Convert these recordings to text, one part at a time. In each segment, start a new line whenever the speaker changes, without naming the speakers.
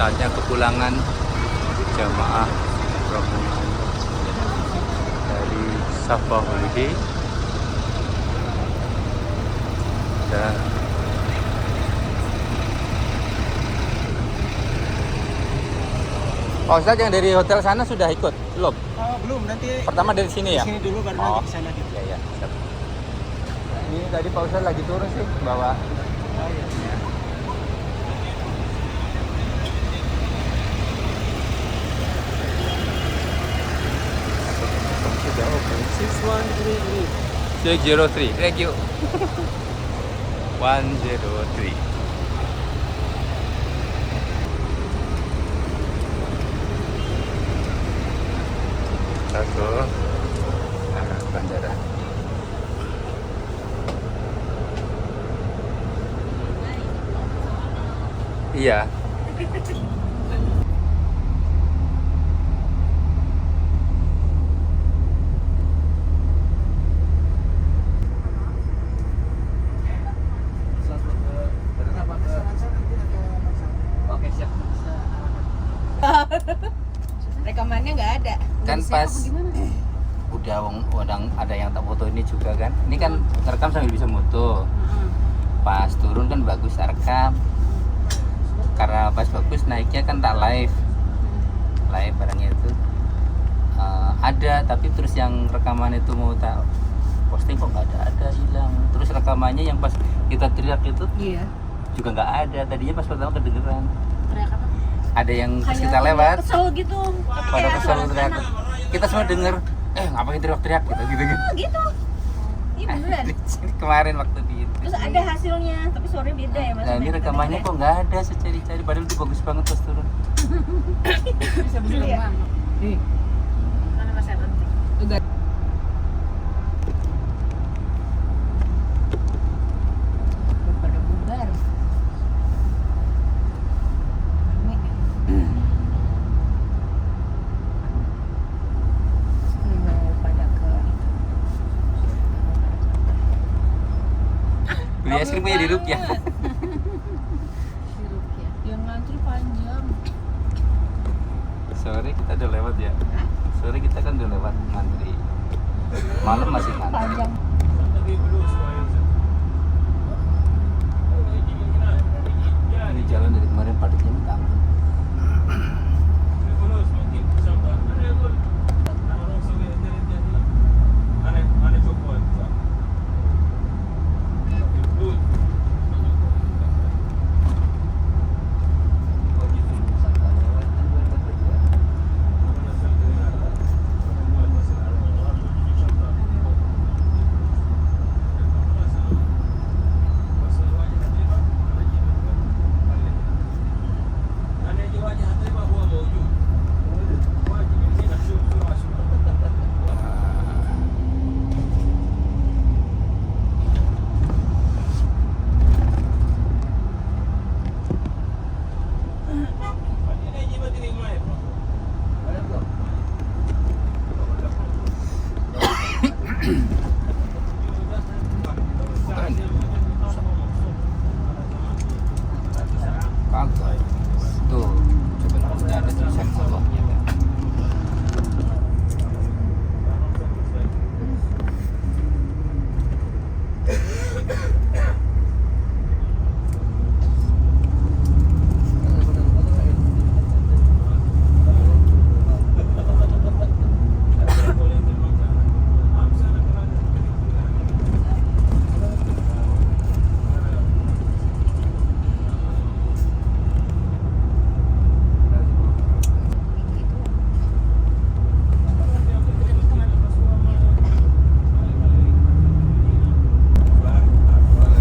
saatnya kepulangan jamaah rombongan dari Safa Holiday dan Pak Ustadz yang dari hotel sana sudah ikut? Belum?
Oh, belum, nanti
Pertama dari sini ya?
di sini dulu baru
Oh.
nanti ke sana gitu.
Iya, iya. Siap. Ini tadi Pak Ustadz lagi turun sih, bawa
Oh iya.
sudah oke.
6133.
603, thank you. 103. Satu arah bandara. Iya. Oke, siap.
Rekamannya nggak ada.
Kan
Nggak bisa
pas
apa gimana?
udah ada yang tak foto ini juga kan. Ini kan ngerekam sambil bisa foto. Pas turun kan bagus rekam. Karena pas bagus naiknya kan tak live barangnya itu ada, tapi terus yang rekaman itu mau tak posting kok nggak ada hilang. Terus rekamannya yang pas kita teriak itu
Iya.
juga nggak ada. Tadinya pas pertama kedengeran
Teriak apa?
ada yang pas
Kayak
kita lewat
kesel gitu.
pada
Kayak
kesel
suara
teriak.
anak.
Kita semua denger ngapain teriak-teriak gitu
Oh gitu. Iya beneran.
kemarin waktu di
Terus ada hasilnya, tapi suaranya beda ya mas.
nah ini rekamannya kok nggak ada, saya cari-cari padahal itu bagus banget pas turun.
Bisa belum
Iya.
banget. Karena masih penting. Juga. Pada bubar. Rame. Ini mau pada ke
Beli es krim punya di Rukyah.
Sirup ya. Yang ngantri panjang.
Sore kita udah lewat ya. Sore kita kan udah lewat ngantri. Malam masih ngantri.
Panjang.
Ini jalan dari kemarin padatnya minta ampun. Kagak. Tuh, coba udah ada tulisan Allahnya kan.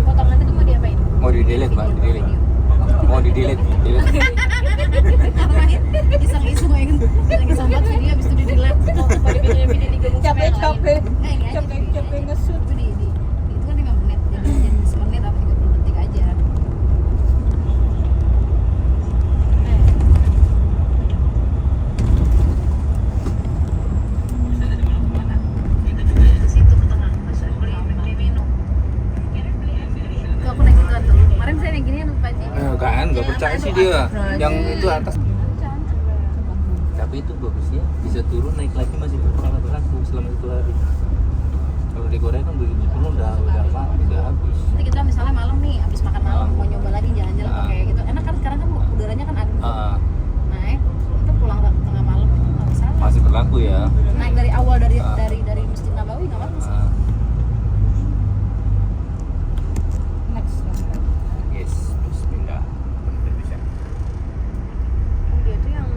Potongannya tuh mau diapain?
Mau di delete mbak, di delete. Mau di delete,
Ngapain? Iseng-iseng ya kan? Iseng-iseng buat video abis itu di delete. Kalau pada video-video digabung sama yang lain.
Capek-capek nge-shoot.
Itu itu kan 5 menit. Jadi semenit apa 30 detik aja. Ke situ ke tengah. Beli minum. Tuh aku naik itu tuh. Kemarin saya naik gini kan Pak Ji.
kan, nggak percaya sih dia. yang itu atas. Tapi itu bagus ya, bisa turun naik lagi masih berlaku selama 1 hari. Kalau di Korea kan begitu turun udah habis.
Nanti kita misalnya malam nih, habis makan malam mau nyoba lagi jalan-jalan pakai gitu. Enak kan sekarang kan udaranya kan adem. Naik, itu pulang tengah malam itu nggak masalah.
Masih berlaku ya.
Naik dari awal dari Masjid Nabawi nggak apa-apa sih.
Next.
Yes, bismillah. Bisa.
Dia tuh yang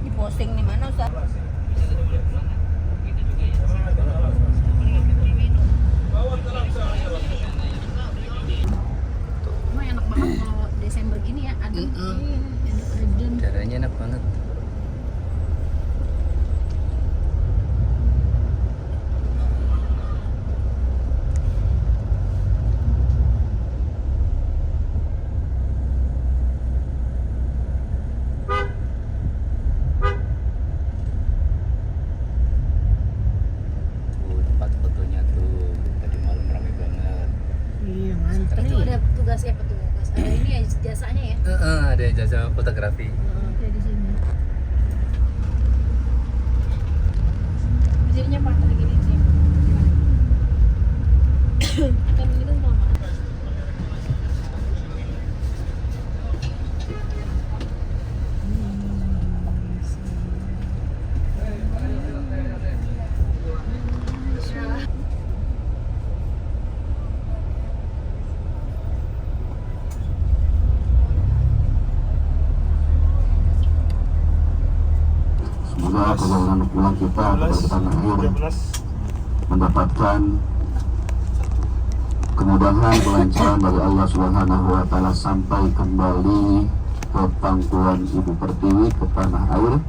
Diposting di mana Ustaz?
cuma enak banget kalau Desember gini ya, adem. Adem.
Udaranya enak banget. Tuh tempat fotonya tuh tadi malam ramai banget.
Iya,
Itu ada petugasnya, petugas. Ada ini ya jasanya ya.
Ada jasa fotografi.
Ada di sini. Berdirinya Pak tadi gini sih. Kan ini kan lama.
Semoga perjalanan pulang kita ke tanah air mendapatkan kemudahan, kelancaran dari Allah Subhanahu wa Ta'ala sampai kembali ke pangkuan Ibu Pertiwi, ke tanah air,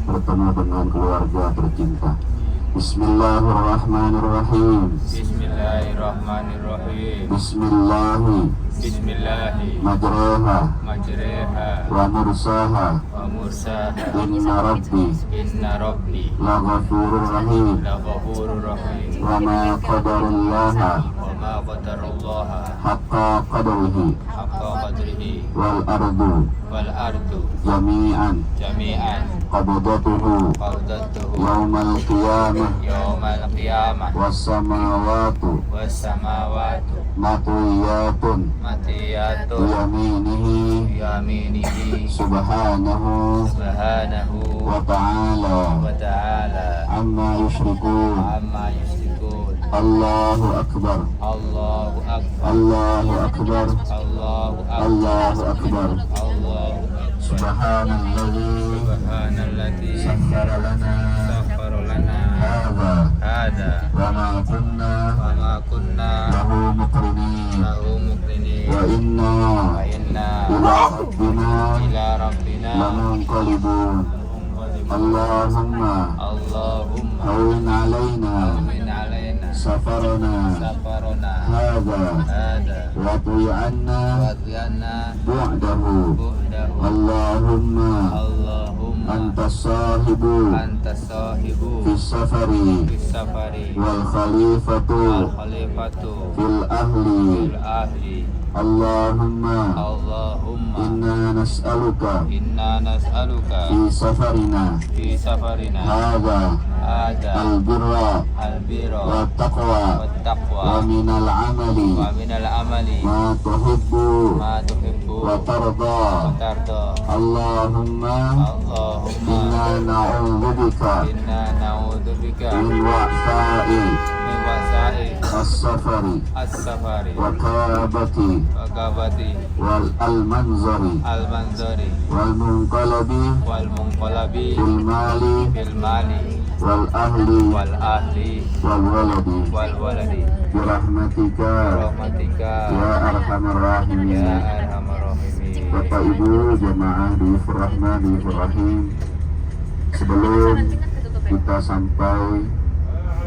bertemu dengan keluarga tercinta. Bismillahirrahmanirrahim.
Bismillahirrahmanirrahim.
Bismillahi
Bismillahi
majreha
majreha
wa mursaha
wa mursaha.
inna rabbi
Inna rabbi
laghafurur rahim
laghafurur rahim.
wa ma qadarullaha
Wa ma qadarullaha
haqqa qadarihi
haqqa qadrihi
wal ardu
wal ardu
jami'an
jami'an
qabdatuhu
qabdatuhu
yaumal qiyamah
yaumal qiyamah
was samawatu
was samawatu
matwiyatun
matiyatun
biyaminihi
yaminihi
subhanahu
subhanahu
wa ta'ala
wa ta'ala
amma yushrikun.
amma yusyrikun.
Allahu akbar,
Allahu akbar.
Allahu akbar,
Allahu akbar.
Allahu akbar.
Allahu akbar.
Subhanalladzi
Subhanalladzi
sakhkhara lana
sakhkhara lana
hadza
hadza
wa ma kunna
wa ma kunna
lahu muqrinin
lahu muqrinin
wa inna
wa inna
ila rabbina
ila rabbina
lamunqalibun. Allahumma
Allahumma
hawwin alaina
amin alaina
safarana
safarana
hadza
hadza
wa tu'i anna
wa tiyanna
bu'dahu.
bu'dahu.
Allahumma
Allahumma
anta sahibu
anta sahibu
fis safari
fis safari
wal khalifatu
wal khalifatu
fil ahli.
fil ahli.
Allahumma
Allahumma
inna nas'aluka
inna nas'aluka
fi safarina
fi safarina
hadha
hadza
al-birra
albirra
wa taqwa
wat taqwa
wa minal amali
wa minal amali
ma tuhibbu
ma tuhibbu
wa tarda.
wa tarda.
Allahumma
Allahumma
inna na'udzubika
inna na'udzubika
min wa'sa'i
min wasa'i
as-safari
as-safari
wa kabati
wa kabati
wal al-manzari
al-manzari
wal munqalabi
wal munqalabi
fil mali
fil mali
wal ahli
wal ahli
wal waladi
wal waladi
birahmatika
rahmatika
ya arhamar rahimin.
ya arhamar rahimin.
Bapak Ibu jamaah di Rahman di Rahim, sebelum kita sampai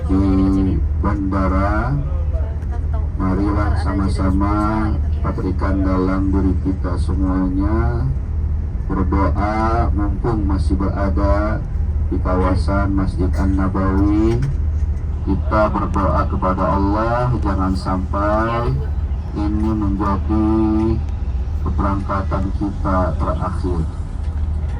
di bandara, marilah sama-sama patrikan dalam diri kita semuanya berdoa mumpung masih berada di kawasan Masjid An-Nabawi. Kita berdoa kepada Allah jangan sampai ini menjadi keberangkatan kita terakhir.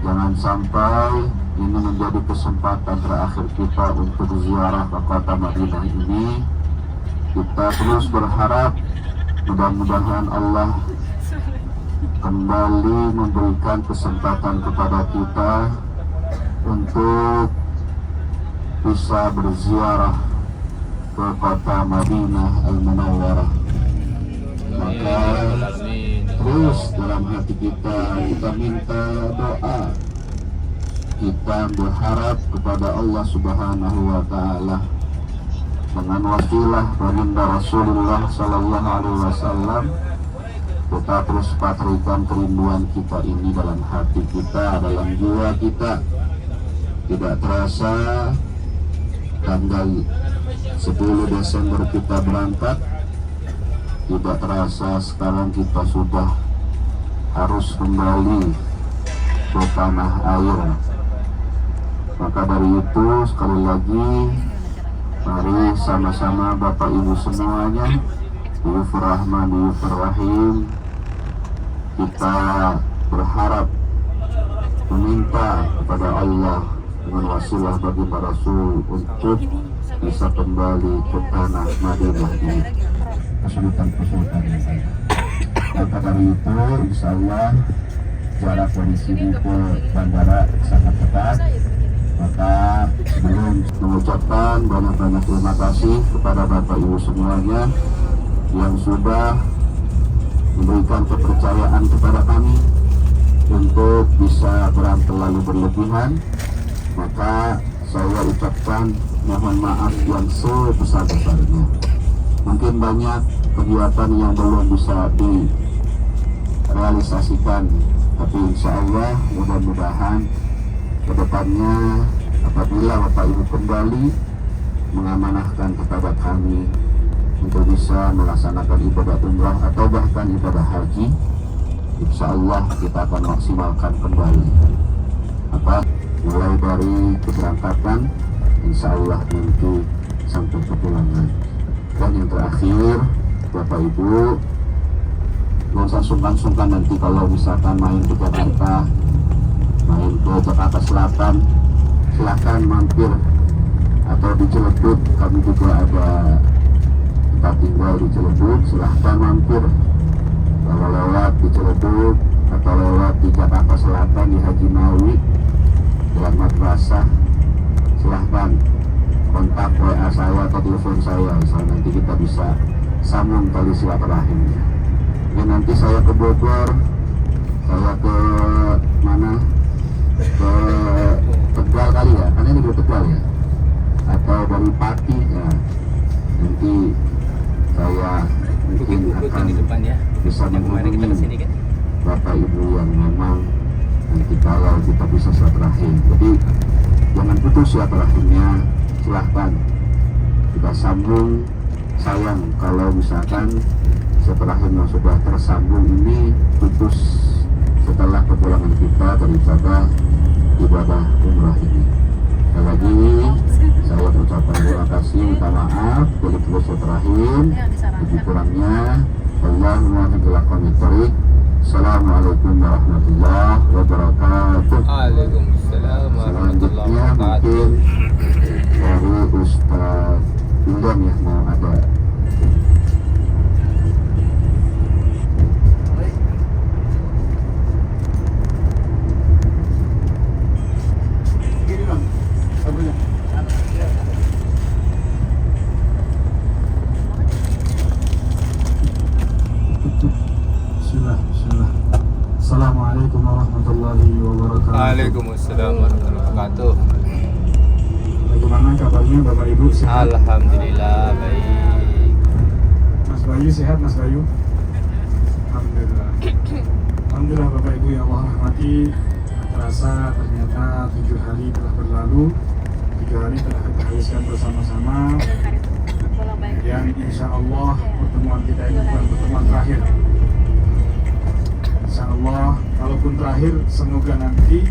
Jangan sampai ini menjadi kesempatan terakhir kita untuk ziarah ke kota Madinah ini. Kita terus berharap mudah-mudahan Allah kembali memberikan kesempatan kepada kita untuk bisa berziarah ke kota Madinah Al-Munawwarah. Maka terus dalam hati kita minta doa, kita berharap kepada Allah Subhanahu wa Ta'ala dengan wasilah baginda Rasulullah Sallallahu Alaihi Wasallam. Kita terus patrikan kerinduan kita ini dalam hati kita, dalam jiwa kita. Tidak terasa tanggal 10 Desember kita berangkat, tidak terasa sekarang kita sudah harus kembali ke tanah air. Maka dari itu sekali lagi mari sama-sama Bapak Ibu semuanya, Yufur Rahman, Yufur Rahim, kita berharap meminta kepada Allah dengan wasilah baginda Rasul untuk bisa kembali ke tanah Madinah ini, kesulitan-kesulitan yang ada. Maka dari itu insya Allah jarak dari sini ke bandara sangat dekat. Maka sebelum mengucapkan banyak-banyak terima kasih kepada Bapak Ibu semuanya yang sudah memberikan kepercayaan kepada kami untuk bisa berangkat terlalu berlebihan, maka saya ucapkan mohon maaf yang sebesar-besarnya. Mungkin banyak kegiatan yang belum bisa direalisasikan, tapi insya Allah mudah-mudahan kedepannya apabila Bapak Ibu kembali mengamanahkan kepada kami untuk bisa melaksanakan ibadah umrah atau bahkan ibadah haji, insya Allah kita akan maksimalkan kembali mulai dari keberangkatan insya Allah nanti sampai kepulangan. Dan yang terakhir Bapak Ibu, nggak usah sungkan-sungkan nanti kalau misalkan main ke Jakarta, main ke Jakarta Selatan, silahkan mampir, atau di Ciledug, kami juga ada tempat tinggal di Ciledug, silahkan mampir. Kalau lewat di Ciledug atau lewat di Jakarta Selatan di Haji Nawawi Jalan Madrasah, silahkan kontak WA saya atau telepon saya, misalnya nanti kita bisa sambung tali silaturahimnya. Ya nanti saya ke Bogor, saya ke mana, ke Tegal kali ya, karena ini di Tegal ya, atau dari Pati ya, nanti saya mungkin akan
di depan ya.
bisa
Yang kemarin kita kesini kan.
Bapak Ibu yang memang nanti kalau kita bisa silaturahim. Jadi jangan putus silaturahimnya, silahkan kita sambung. Sayang kalau misalkan silaturahim yang sudah tersambung ini putus setelah kepulangan kita daripada ibadah umrah ini. Sekali lagi saya ucapkan terima kasih, minta maaf dari terus silaturahim, lebih kurangnya Allahumma fiqhil thariq. Assalamualaikum warahmatullahi wabarakatuh.
Waalaikumsalam warahmatullahi
Selanjutnya
wabarakatuh.
mungkin dari Ustaz Ilham ya mau ada. Assalamualaikum warahmatullahi wabarakatuh.
Waalaikumsalam warahmatullahi wabarakatuh.
Bagaimana kabarnya Bapak Ibu, sehat?
Alhamdulillah baik.
Mas Bayu sehat, Mas Bayu? Alhamdulillah. Alhamdulillah Bapak Ibu yang Allah rahmati. Terasa ternyata 7 hari telah berlalu, 3 hari telah kita habiskan bersama-sama. Dan insya Allah pertemuan kita ini bukan pertemuan terakhir. Insya Allah, kalaupun terakhir, semoga nanti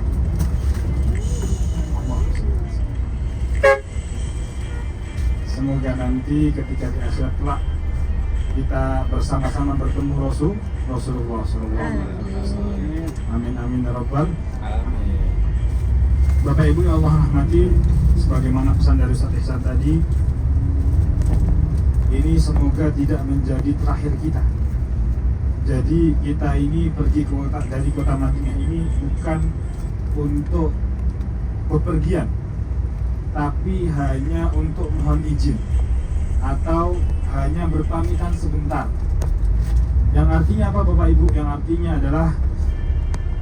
Semoga nanti ketika di akhirat kelak kita bersama-sama bertemu Rasulullah SAW. Amin amin ya rabbal.
Amin.
Bapak Ibu yang Allah rahmati, sebagaimana pesan dari Ustaz Ihsan tadi, ini semoga tidak menjadi terakhir kita. Jadi kita ini pergi dari kota Madinah ini bukan untuk bepergian, tapi hanya untuk mohon izin atau hanya berpamitan sebentar. Yang artinya apa Bapak Ibu? Yang artinya adalah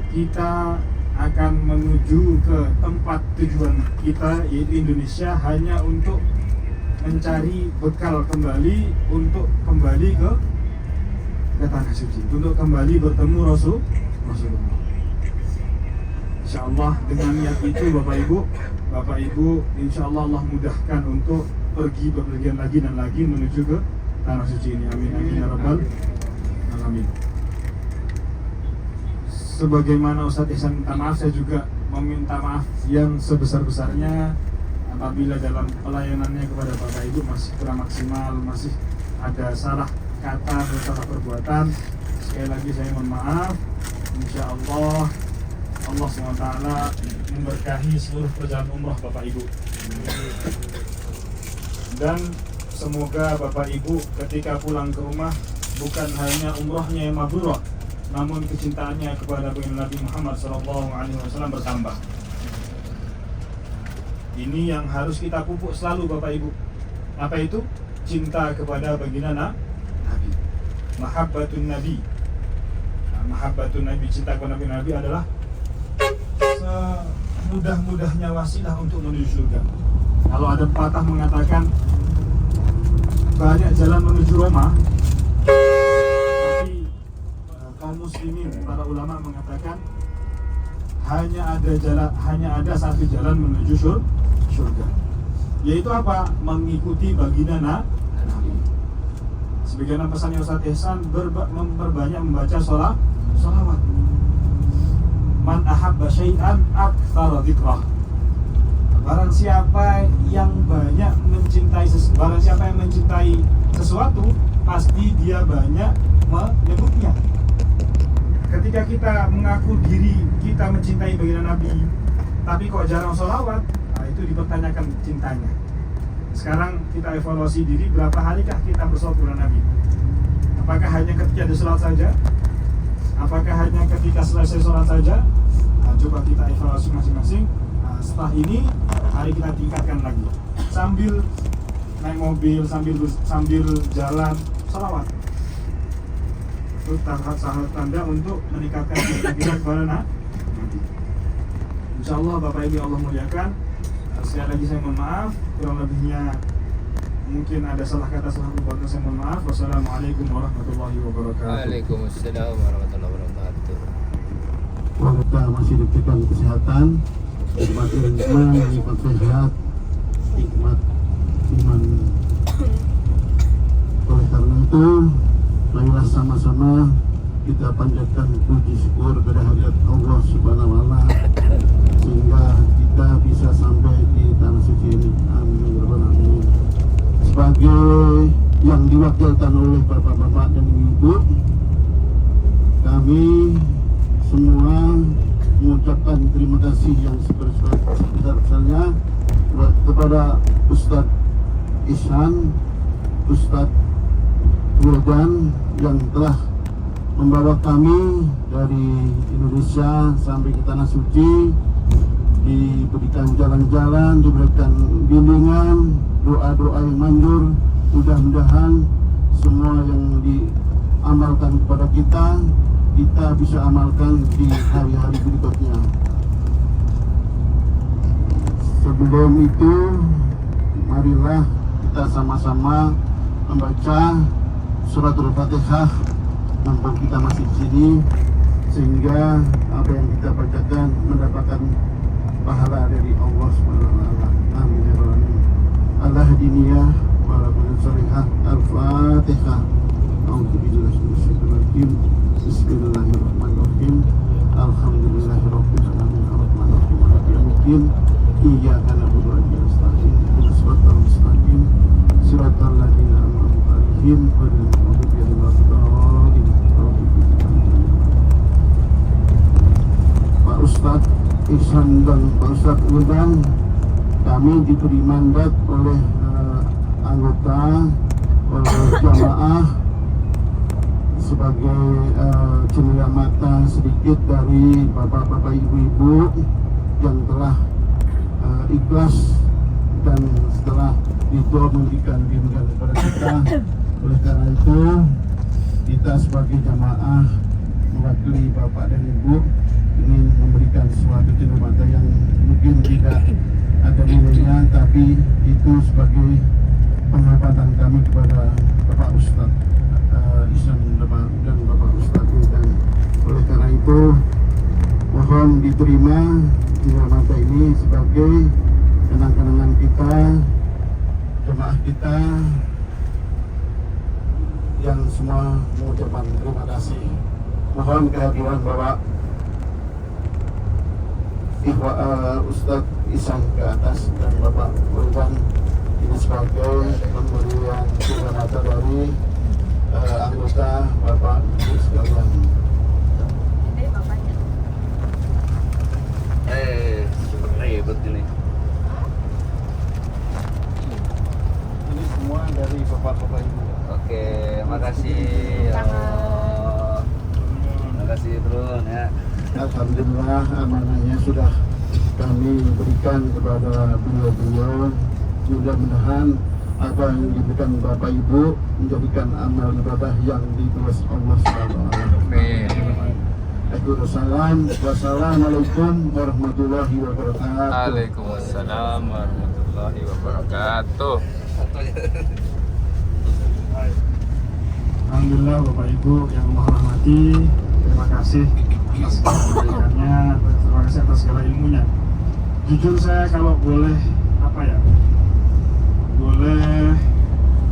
kita akan menuju ke tempat tujuan kita, yaitu Indonesia, hanya untuk mencari bekal kembali untuk kembali ke tanah suci, untuk kembali bertemu Rasulullah. Insya Allah dengan niat itu Bapak Ibu, insya Allah Allah mudahkan untuk pergi bepergian lagi dan lagi menuju ke tanah suci ini. Amin amin ya rabbal alamin. Sebagaimana Ustaz Ihsan minta maaf, saya juga meminta maaf yang sebesar-besarnya apabila dalam pelayanannya kepada Bapak Ibu masih kurang maksimal, masih ada salah kata atau salah perbuatan. Sekali lagi saya mohon maaf. Insya Allah Allah SWT memberkahi seluruh perjalanan umrah Bapak Ibu. Dan semoga Bapak Ibu ketika pulang ke rumah bukan hanya umrahnya yang mabrurah, namun kecintaannya kepada Nabi Muhammad SAW bertambah. Ini yang harus kita pupuk selalu Bapak Ibu. Apa itu? Cinta kepada baginda Nabi. Mahabbatun Nabi. Mahabbatun Nabi, cinta kepada Nabi adalah semudah-mudahnya wasilah untuk menuju surga. Kalau ada pepatah mengatakan banyak jalan menuju Roma, tapi kaum muslimin, para ulama mengatakan hanya ada satu jalan menuju surga. Yaitu apa? Mengikuti baginda Nabi. Sebagaimana pesannya Ustaz Ihsan, memperbanyak membaca sholawat. Man ahabba syai'an aktsara dzikrah. Barang siapa yang mencintai sesuatu, pasti dia banyak menyebutnya. Ketika kita mengaku diri kita mencintai baginda Nabi, tapi kok jarang sholawat, nah itu dipertanyakan cintanya. Sekarang kita evaluasi diri, berapa halikah kita bersolawat kepada Nabi? Apakah hanya ketika ada sholat saja? Apakah hanya ketika selesai sholat saja? Nah, coba kita evaluasi masing-masing. Nah, setelah ini, mari kita tingkatkan lagi. Sambil naik mobil, sambil jalan, sholawat. Itu salah tanda untuk meningkatkan cinta kita kepada Nabi. Insya Allah Bapak Ibu Allah muliakan. Sekali lagi saya mohon maaf, kurang lebihnya mungkin ada salah kata, salah perbuatan, saya mohon maaf. Wassalamualaikum warahmatullahi wabarakatuh.
Waalaikumsalam warahmatullahi wabarakatuh.
Kita masih diberikan kesehatan, nikmat iman, nikmat sehat, nikmat iman. Oleh karena itu, marilah sama-sama kita panjatkan puji syukur kepada hadirat Allah Subhanahu wa Ta'ala sehingga kita bisa sampai di tanah suci ini. Amin ya rabbal alamin. Sebagai yang diwakilkan oleh bapak-bapak dan ibu-ibu, kami semua mengucapkan terima kasih yang sebesar-besarnya kepada Ustaz Ihsan, Ustaz Wildan yang telah membawa kami dari Indonesia sampai ke tanah suci, diberikan jalan-jalan, diberikan bimbingan, doa-doa yang manjur. Mudah-mudahan semua yang diamalkan kepada kita bisa amalkan di hari-hari berikutnya. Sebelum itu, marilah kita sama-sama membaca surat Al-Fatihah mumpung kita masih di sini, sehingga apa yang kita bacakan mendapatkan pahala dari Allah SWT. Amin ya rabbal alamin. Al-Hadiniyah wa rabbul salihah. Al-Fatihah. A'udzubillahi minasyaitonir rajim. Bismillahirrahmanirrahim. Alhamdulillahirabbil alamin. Arrahmanir rahim. Maliki yaumiddin. Iyyaka na'budu wa iyyaka nasta'in. Ihdinas siratal mustaqim. Hasan dan Pak Ustadz Udang, kami diberi mandat oleh anggota, oleh jamaah sebagai cenderia mata sedikit dari bapak-bapak ibu-ibu yang telah ikhlas dan setelah itu memberikan bimbingan kepada kita. Oleh karena itu kita sebagai jamaah mewakili bapak dan ibu ingin memberikan suatu cenderia mata yang mungkin tidak ada nilainya, tapi itu sebagai penghormatan kami kepada Bapak Ustadz Ihsan dan Bapak Ustadz. Dan oleh karena itu mohon diterima cenderia mata ini sebagai kenang-kenangan kita, jemaah kita yang semua mengucapkan terima kasih. Mohon kehadiran Bapak Ustadz Ihsan ke atas dan Bapak Urban ini sebagai pemberian cenderia mata dari anggota Bapak Ibu sekalian.
Ini bapaknya.
Ribet ini.
Ini semua dari Bapak-Bapak Ibu.
Oke, makasih. Makasih Trun ya.
Alhamdulillah amanahnya sudah kami berikan kepada beliau-beliau. Mudah-mudahan apa yang diberikan Bapak Ibu menjadikan amal ibadah yang ditulis Allah SWT.
Amin.
Wassalamualaikum warahmatullahi wabarakatuh.
Waalaikumsalam warahmatullahi wabarakatuh.
Alhamdulillah Bapak Ibu yang Allah rahmati, terima kasih atas kebaikannya, terima kasih atas segala ilmunya. Jujur saya kalau boleh boleh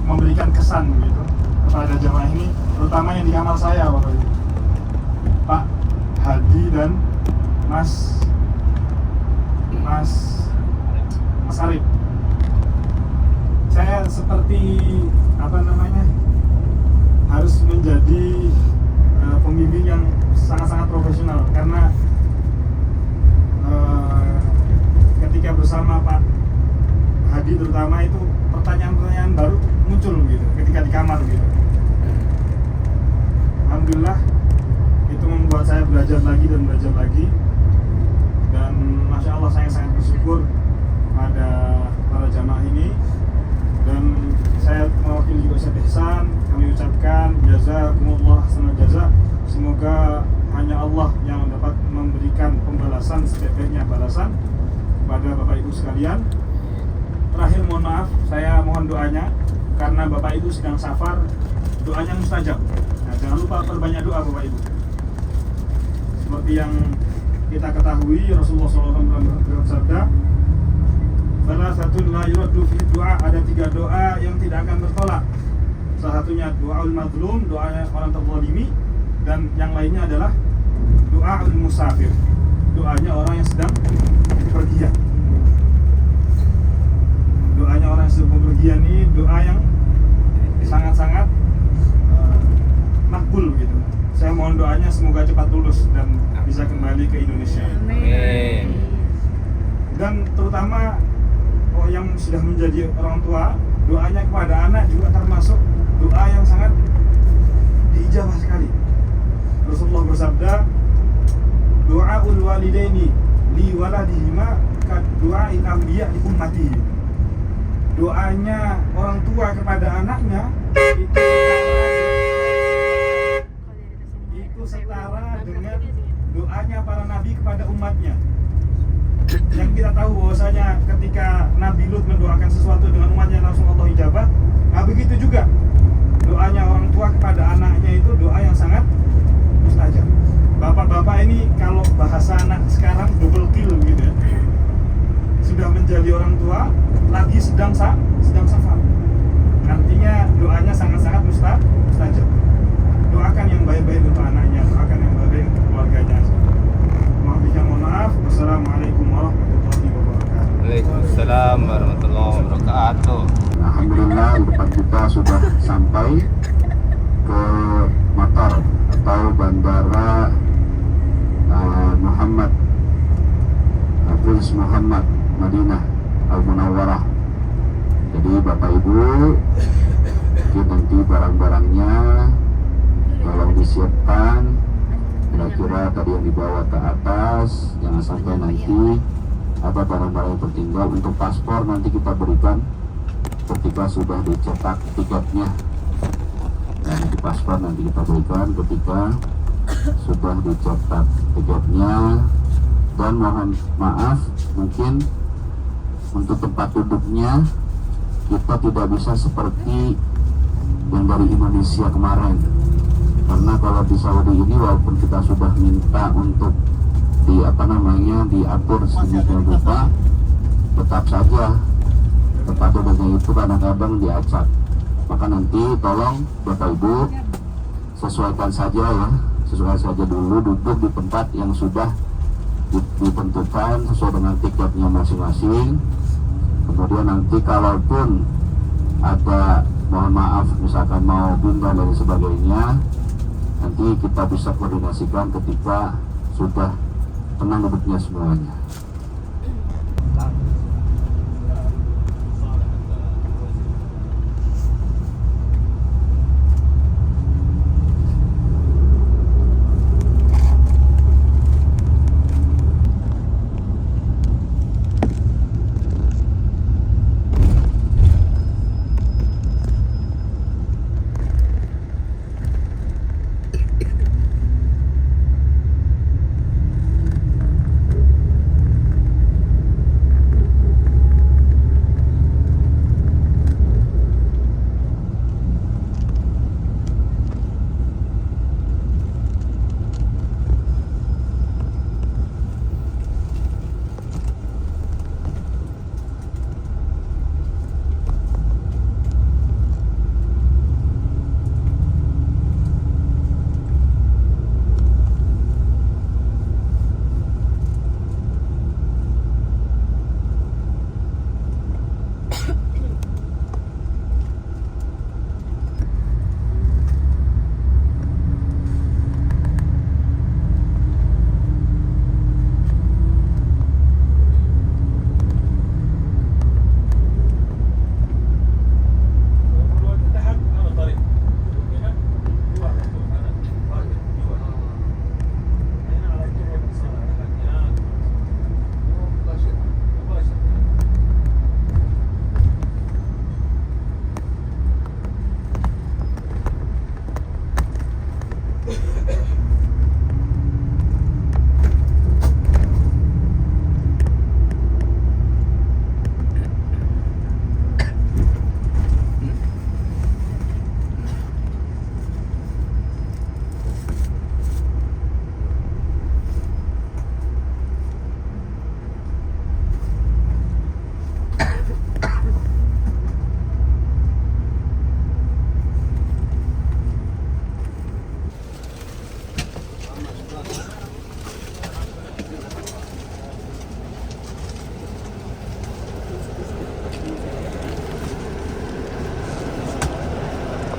memberikan kesan begitu kepada jamaah ini, terutama yang di kamar saya Bapak Ibu, Pak Hadi dan Mas Arif. Saya seperti harus menjadi pembimbing yang sangat-sangat profesional, karena ketika bersama Pak Hadi terutama itu pertanyaan-pertanyaan baru muncul gitu ketika di kamar gitu. Alhamdulillah itu membuat saya belajar lagi, dan Masya Allah saya sangat bersyukur pada para jamaah ini. Dan saya mewakili juga Ustadz Ihsan, kami ucapkan jazakumullah hasanal jaza. Semoga hanya Allah yang dapat memberikan pembalasan sebaik-baiknya balasan kepada Bapak Ibu sekalian. Terakhir mohon maaf, saya mohon doanya karena Bapak Ibu sedang safar, doanya mustajab. Nah, jangan lupa perbanyak doa Bapak Ibu. Seperti yang kita ketahui, Rasulullah SAW bersabda, salah satu la yuraddu fi doa, ada 3 doa yang tidak akan bertolak. Salah satunya doaul mazlum, doanya orang terzalimi, dan yang lainnya adalah doaul musafir, doanya orang yang sedang bepergian. Doanya orang yang sedang bepergian ini doa yang sangat-sangat makbul gitu. Saya mohon doanya semoga cepat lulus dan bisa kembali ke Indonesia.
Amin.
Dan terutama yang sudah menjadi orang tua, doanya kepada anak juga termasuk doa yang sangat diijabah sekali. Rasulullah bersabda, doaul walidaini li waladihima ka du'ail anbiya li ummatihi. Doanya orang tua kepada anaknya itu setara dengan doanya para nabi kepada umatnya. Yang kita tahu bahwasanya ketika Nabi Lut mendoakan sesuatu dengan umatnya langsung Allah ijabah. Nah begitu juga doanya orang tua kepada anaknya itu doa yang sangat mustajab. Bapak-bapak ini kalau bahasa anak sekarang double kill gitu ya. Sudah menjadi orang tua, lagi sedang safar. Artinya doanya sangat-sangat mustajab. Doakan yang baik-baik untuk anaknya, doakan yang baik-baik untuk keluarganya. Mohon maaf. Wassalamualaikum warahmatullahi wabarakatuh.
Waalaikumsalam warahmatullahi wabarakatuh.
Alhamdulillah depan kita sudah sampai ke Matar atau Bandara Muhammad Prince Muhammad Madinah Al Munawwarah. Jadi Bapak Ibu, mungkin nanti barang-barangnya tolong disiapkan. Kira-kira tadi yang dibawa ke atas, jangan sampai nanti ada barang-barang yang tertinggal. Untuk paspor nanti kita berikan ketika sudah dicetak tiketnya. Dan di paspor nanti kita berikan ketika sudah dicetak tiketnya. Dan mohon maaf, mungkin untuk tempat duduknya kita tidak bisa seperti yang dari Indonesia kemarin, karena kalau di Saudi ini walaupun kita sudah minta untuk diatur sedemikian rupa, tetap saja tempat duduknya itu kadang-kadang diacak. Maka nanti tolong Bapak Ibu sesuaikan saja dulu duduk di tempat yang sudah ditentukan sesuai dengan tiketnya masing-masing. Kemudian nanti kalaupun ada, mohon maaf, misalkan mau pindah dan sebagainya, nanti kita bisa koordinasikan ketika sudah tenang duduknya semuanya.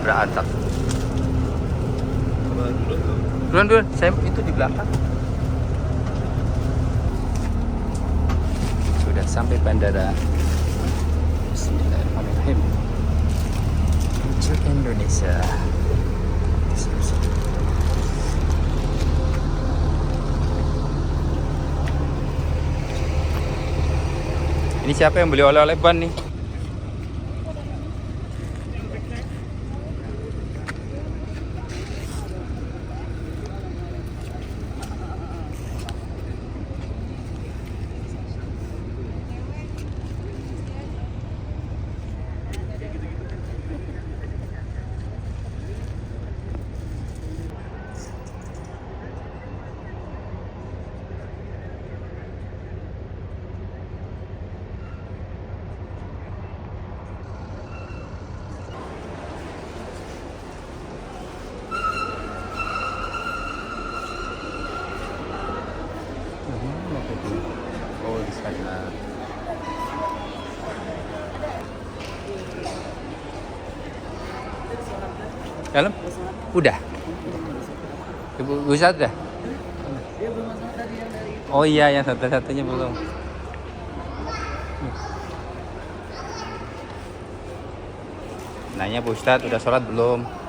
Berantak. Duluan, saya itu di belakang. Sudah sampai bandara. Bismillahirrahmanirrahim. Menuju Indonesia. Ini siapa yang beli oleh-oleh ban nih? Oh, di sana. Dalam? Udah. Ibu Ustadz dah? Oh iya, yang satu-satunya belum. Nanya Pak Ustadz udah sholat belum?